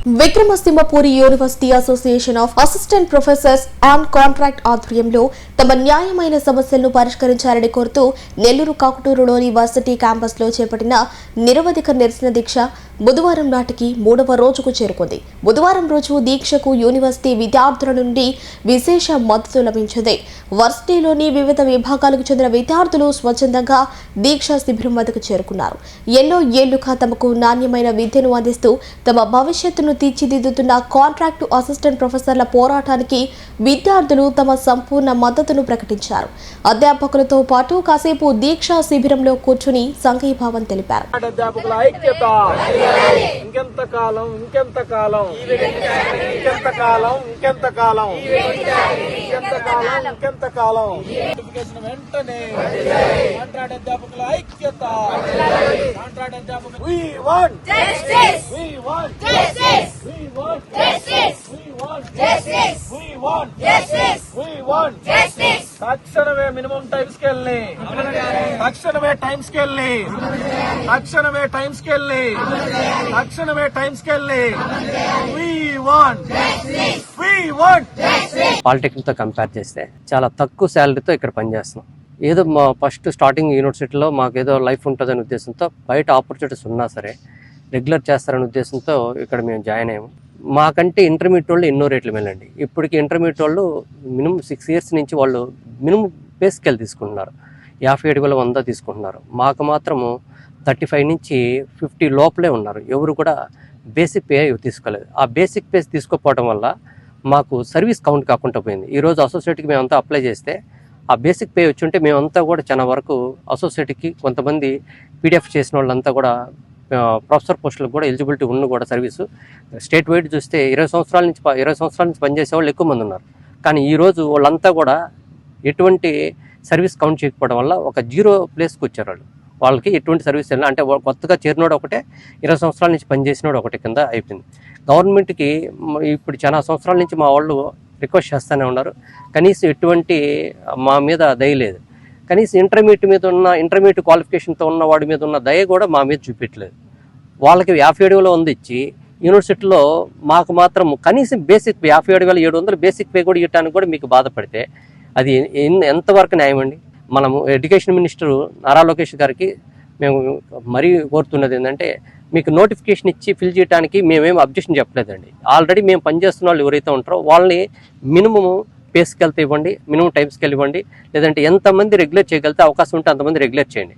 Vikrama Simhapuri university association of assistant professors and contract ఆధ్వర్యంలో తమ న్యాయమైన సమస్యలను పరిష్కరించాలని కోరుతూ నెల్లూరు కాకుటూరులోని వర్సిటీ క్యాంపస్ లో చేపట్టిన నిరవధిక నిరసన దీక్ష బుధవారం నాటికి 3వ రోజుకు చేరుకుంది. బుధవారం రోజు దీక్షకు యూనివర్సిటీ విద్యార్థుల నుండి విశేష మద్దతు లభించింది. వర్సిటీలోని వివిధ విభాగాలకు చెందిన విద్యార్థులు స్వచ్ఛందంగా దీక్షా శిబిరం వద్దకు చేరుకున్నారు. ఎన్నో ఏళ్లుగా తమకు నాణ్యమైన విద్యను అందిస్తూ తమ భవిష్యత్తును తీర్చిదిద్దుతున్న కాంట్రాక్టు అసిస్టెంట్ ప్రొఫెసర్ల పోరాటానికి విద్యార్థులు తమ సంపూర్ణ మద్దతును ప్రకటించారు. అధ్యాపకులతో పాటు కాసేపు దీక్షా శిబిరంలో కూర్చుని సంఘీభావం తెలిపారు. తక్షణమే మినిమం టైం స్కేల్ ని తక్షణమే టైం స్కేల్ ని తక్షణమే టైం స్కేల్ ని తక్షణమే టైం స్కేల్ ని పాలిటెక్నిక్ తో కంపేర్ చేస్తే చాలా తక్కువ శాలరీతో ఇక్కడ పనిచేస్తున్నాం. ఏదో మా ఫస్ట్ స్టార్టింగ్ యూనివర్సిటీలో మాకు ఏదో లైఫ్ ఉంటుందనే ఉద్దేశంతో బయట ఆపర్చునిటీస్ ఉన్నా సరే రెగ్యులర్ చేస్తారనే ఉద్దేశంతో ఇక్కడ మేము జాయిన్ అయ్యాము. మాకంటే ఇంటర్మీడియట్ వాళ్ళు ఎన్నో రేట్లు మేలండి. ఇప్పటికి ఇంటర్మీడియట్ వాళ్ళు మినిమం 6 years నుంచి వాళ్ళు మినిమం పే స్కేల్ తీసుకుంటున్నారు. 57,100 తీసుకుంటున్నారు. మాకు మాత్రము 35 నుంచి 50 లోపలే ఉన్నారు. ఎవరు కూడా బేసిక్ పే తీసుకోలేదు. ఆ బేసిక్ పే తీసుకోకపోవడం వల్ల మాకు సర్వీస్ కౌంట్ కాకుండా పోయింది. ఈరోజు అసోసియేట్కి మేమంతా అప్లై చేస్తే ఆ బేసిక్ పే వచ్చి ఉంటే మేమంతా కూడా చాలా వరకు అసోసియేట్కి కొంతమంది పీడిఎఫ్ చేసిన వాళ్ళంతా కూడా ప్రొఫెసర్ పోస్టులకు కూడా ఎలిజిబిలిటీ ఉన్న కూడా సర్వీసు స్టేట్ వైడ్ చూస్తే 20 సంవత్సరాల నుంచి పనిచేసే వాళ్ళు ఎక్కువ మంది ఉన్నారు. కానీ ఈరోజు వాళ్ళంతా కూడా ఎటువంటి సర్వీస్ కౌంట్ చేయకపోవడం వల్ల ఒక 0 ప్లేస్కి వచ్చారు. వాళ్ళకి ఎటువంటి సర్వీస్ అంటే కొత్తగా చేరినోడు ఒకటే, 20 సంవత్సరాల నుంచి పనిచేసినోడు ఒకటి కింద అయిపోయింది. గవర్నమెంట్కి ఇప్పుడు చాలా సంవత్సరాల నుంచి మా వాళ్ళు రిక్వెస్ట్ చేస్తూనే ఉన్నారు. కనీసం ఎటువంటి మా మీద దయ లేదు. కనీసం ఇంటర్మీడియట్ క్వాలిఫికేషన్తో ఉన్న వాడి మీద ఉన్న దయ కూడా మా మీద చూపించలేదు. వాళ్ళకి 57,100 ఇచ్చి యూనివర్సిటీలో మాకు మాత్రం కనీసం బేసిక్ 57,700 బేసిక్ పే కూడా ఇవ్వడానికి కూడా మీకు బాధపడితే అది ఎంతవరకు న్యాయం అండి? మనము ఎడ్యుకేషన్ మినిస్టర్ నారా లోకేష్ గారికి మేము మరీ కోరుతున్నది ఏంటంటే, మీకు నోటిఫికేషన్ ఇచ్చి ఫిల్ చేయడానికి మేమేం అబ్జెక్షన్ చెప్పలేదండి. ఆల్రెడీ మేము పనిచేస్తున్న వాళ్ళు ఎవరైతే ఉంటారో వాళ్ళని మినిమము పే స్కేల్తో ఇవ్వండి, మినిమం టైం స్కేల్ ఇవ్వండి, లేదంటే ఎంతమంది రెగ్యులేట్ చేయగలిగితే అవకాశం ఉంటే అంతమంది రెగ్యులేట్ చేయండి.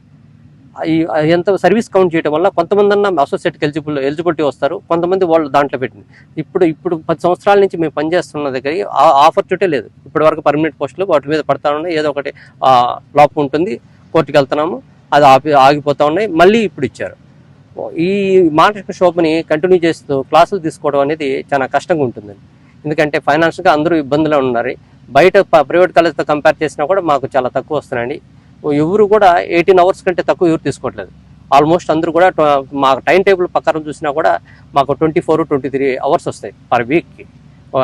ఎంత సర్వీస్ కౌంట్ చేయడం వల్ల కొంతమంది అన్న అసోసియేట్కి ఎలిజిబిలిటీ వస్తారు, కొంతమంది వాళ్ళు దాంట్లో పెట్టింది. ఇప్పుడు 10 సంవత్సరాల నుంచి మేము పనిచేస్తున్న దగ్గర ఆపర్చునిటీ లేదు. ఇప్పటి వరకు పర్మనెంట్ పోస్టులు వాటి మీద పడతా ఉన్నాయి. ఏదో ఒకటి లోపం ఉంటుంది, కోర్టుకి వెళ్తున్నాము, అది ఆగిపోతూ ఉన్నాయి. మళ్ళీ ఇప్పుడు ఇచ్చారు. ఈ మానసిక శోభని కంటిన్యూ చేస్తూ క్లాసులు తీసుకోవడం అనేది చాలా కష్టంగా ఉంటుందండి. ఎందుకంటే ఫైనాన్షియల్గా అందరూ ఇబ్బందులు ఉన్నారు. బయట ప్రైవేట్ కాలేజ్తో కంపేర్ చేసినా కూడా మాకు చాలా తక్కువ వస్తున్నాయండి. ఎవరు కూడా 18 hours కంటే తక్కువ ఎవరు తీసుకోవట్లేదు. ఆల్మోస్ట్ అందరూ కూడా మా టైం టేబుల్ ప్రకారం చూసినా కూడా మాకు 24-23 hours వస్తాయి పర్ వీక్కి.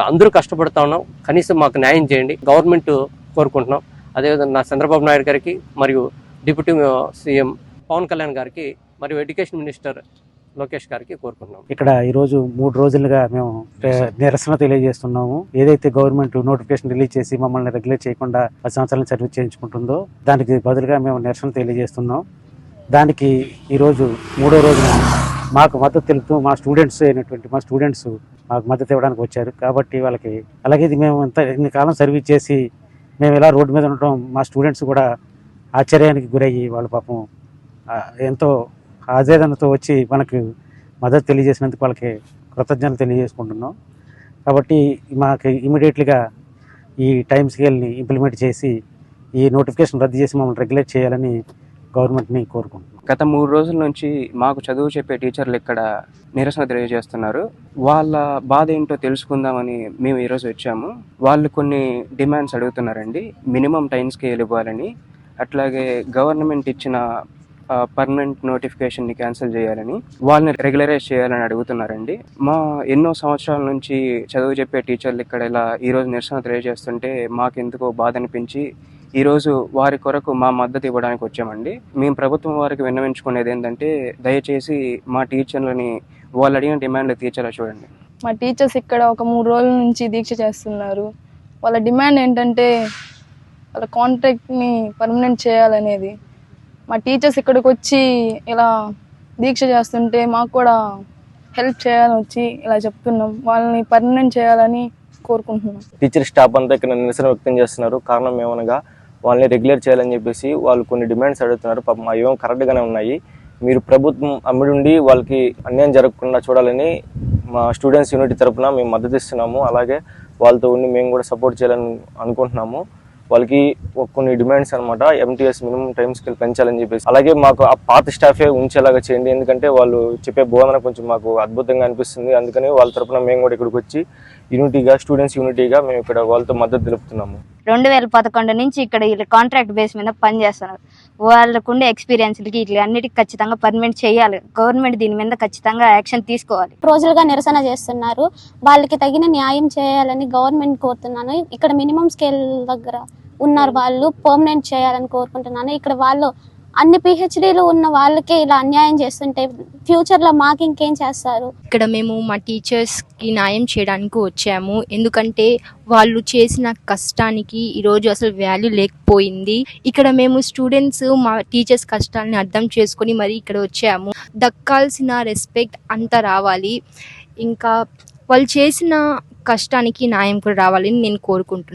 అందరూ కష్టపడుతూ ఉన్నాం. కనీసం మాకు న్యాయం చేయండి, గవర్నమెంట్ కోరుకుంటున్నాం. అదేవిధంగా చంద్రబాబు నాయుడు గారికి మరియు డిప్యూటీ సీఎం పవన్ కళ్యాణ్ గారికి మరియు ఎడ్యుకేషన్ మినిస్టర్ లోకేష్ గారికి కోరుకుంటున్నాం. ఇక్కడ ఈరోజు 3 రోజులుగా మేము నిరసన తెలియజేస్తున్నాము. ఏదైతే గవర్నమెంట్ నోటిఫికేషన్ రిలీజ్ చేసి మమ్మల్ని రెగ్యులేట్ చేయకుండా 10 సంవత్సరాల సర్వీస్ చేయించుకుంటుందో దానికి బదులుగా మేము నిరసన తెలియజేస్తున్నాం. దానికి ఈరోజు 3వ రోజున మాకు మద్దతు తెలుపుతూ మా స్టూడెంట్స్ మాకు మద్దతు ఇవ్వడానికి వచ్చారు. కాబట్టి వాళ్ళకి అలాగే ఇది మేము ఇన్ని కాలం సర్వీస్ చేసి మేము ఇలా రోడ్డు మీద ఉండటం మా స్టూడెంట్స్ కూడా ఆశ్చర్యానికి గురయ్యి వాళ్ళ పాపం ఎంతో ఆవేదనతో వచ్చి మనకు మద్దతు తెలియజేసినందుకు వాళ్ళకి కృతజ్ఞతలు తెలియజేసుకుంటున్నాం. కాబట్టి మాకు ఇమీడియట్లీగా ఈ టైం స్కేల్ని ఇంప్లిమెంట్ చేసి ఈ నోటిఫికేషన్ రద్దు చేసి మమ్మల్ని రెగ్యులేట్ చేయాలని గవర్నమెంట్ని కోరుకుంటున్నాం. గత 3 రోజుల నుంచి మాకు చదువు చెప్పే టీచర్లు ఇక్కడ నిరసన తెలియజేస్తున్నారు. వాళ్ళ బాధ ఏంటో తెలుసుకుందామని మేము ఈరోజు వచ్చాము. వాళ్ళు కొన్ని డిమాండ్స్ అడుగుతున్నారండి. మినిమం టైం స్కేల్ ఇవ్వాలని, అట్లాగే గవర్నమెంట్ ఇచ్చిన పర్మనెంట్ నోటిఫికేషన్ని క్యాన్సిల్ చేయాలని, వాళ్ళని రెగ్యులరైజ్ చేయాలని అడుగుతున్నారండి. మా ఎన్నో సంవత్సరాల నుంచి చదువు చెప్పే టీచర్లు ఇక్కడ ఇలా ఈరోజు నిరసన తెలియజేస్తుంటే మాకెందుకో బాధ అనిపించి ఈరోజు వారి కొరకు మా మద్దతు ఇవ్వడానికి వచ్చామండి. మేము ప్రభుత్వం వారికి విన్నవించుకునేది ఏంటంటే, దయచేసి మా టీచర్లని వాళ్ళు అడిగిన డిమాండ్లు తీర్చేలా చూడండి. మా టీచర్స్ ఇక్కడ ఒక 3 రోజుల నుంచి దీక్ష చేస్తున్నారు. వాళ్ళ డిమాండ్ ఏంటంటే వాళ్ళ కాంట్రాక్ట్ని పర్మనెంట్ చేయాలనేది. మా టీచర్స్ ఇక్కడికి వచ్చి ఇలా దీక్ష చేస్తుంటే మాకు కూడా హెల్ప్ చేయాలని వచ్చి ఇలా చెప్తున్నాం. వాళ్ళని పర్మనెంట్ చేయాలని కోరుకుంటున్నాం. టీచర్ స్టాఫ్ అంతా ఇక్కడ నిరసన వ్యక్తం చేస్తున్నారు. కారణం ఏమనగా వాళ్ళని రెగ్యులర్ చేయాలని చెప్పేసి వాళ్ళు కొన్ని డిమాండ్స్ అడుగుతున్నారు. పాపం అవేమో కరెక్ట్గానే ఉన్నాయి. మీరు ప్రభుత్వం అమ్మిడుండి వాళ్ళకి అన్యాయం జరగకుండా చూడాలని మా స్టూడెంట్స్ యూనిటీ తరఫున మేము మద్దతు ఇస్తున్నాము. అలాగే వాళ్ళతో ఉండి మేము కూడా సపోర్ట్ చేయాలని అనుకుంటున్నాము. వాళ్ళకి కొన్ని డిమాండ్స్ అనమాట, MTS మినిమం టైం స్కేల్ పెంచాలని చెప్పేసి, అలాగే మాకు ఆ పాత స్టాఫే ఉంచేలాగా చేయండి. ఎందుకంటే వాళ్ళు చెప్పే బోధన కొంచెం మాకు అద్భుతంగా అనిపిస్తుంది. అందుకని వాళ్ళ తరఫున మేము కూడా ఇక్కడికి వచ్చి యూనిటీగా, స్టూడెంట్స్ యూనిటీగా మేము ఇక్కడ వాళ్ళతో మద్దతు తెలుపుతున్నాము. 2011 నుంచి ఇక్కడ వీళ్ళు కాంట్రాక్ట్ బేస్ మీద పనిచేస్తున్నారు. వాళ్ళకుండే ఎక్స్పీరియన్స్లకి ఇట్లా అన్నిటికీ ఖచ్చితంగా పర్మనెంట్ చేయాలి. గవర్నమెంట్ దీని మీద ఖచ్చితంగా యాక్షన్ తీసుకోవాలి. రోజులుగా నిరసన చేస్తున్నారు. వాళ్ళకి తగిన న్యాయం చేయాలని గవర్నమెంట్ కోరుతున్నాను. ఇక్కడ మినిమం స్కేల్ దగ్గర ఉన్నారు, వాళ్ళు పర్మనెంట్ చేయాలని కోరుకుంటున్నాను. ఇక్కడ వాళ్ళు అన్ని PhDలు ఉన్న వాళ్ళకే ఇలా అన్యాయం చేస్తుంటే ఫ్యూచర్లో మాకు ఇంకేం చేస్తారు? ఇక్కడ మేము మా టీచర్స్కి న్యాయం చేయడానికి వచ్చాము. ఎందుకంటే వాళ్ళు చేసిన కష్టానికి ఈరోజు అసలు వాల్యూ లేకపోయింది. ఇక్కడ మేము స్టూడెంట్స్ మా టీచర్స్ కష్టాలని అర్థం చేసుకొని మరి ఇక్కడ వచ్చాము. దక్కాల్సిన రెస్పెక్ట్ అంతా రావాలి. ఇంకా వాళ్ళు చేసిన కష్టానికి న్యాయం కూడా రావాలని నేను కోరుకుంటున్నాను.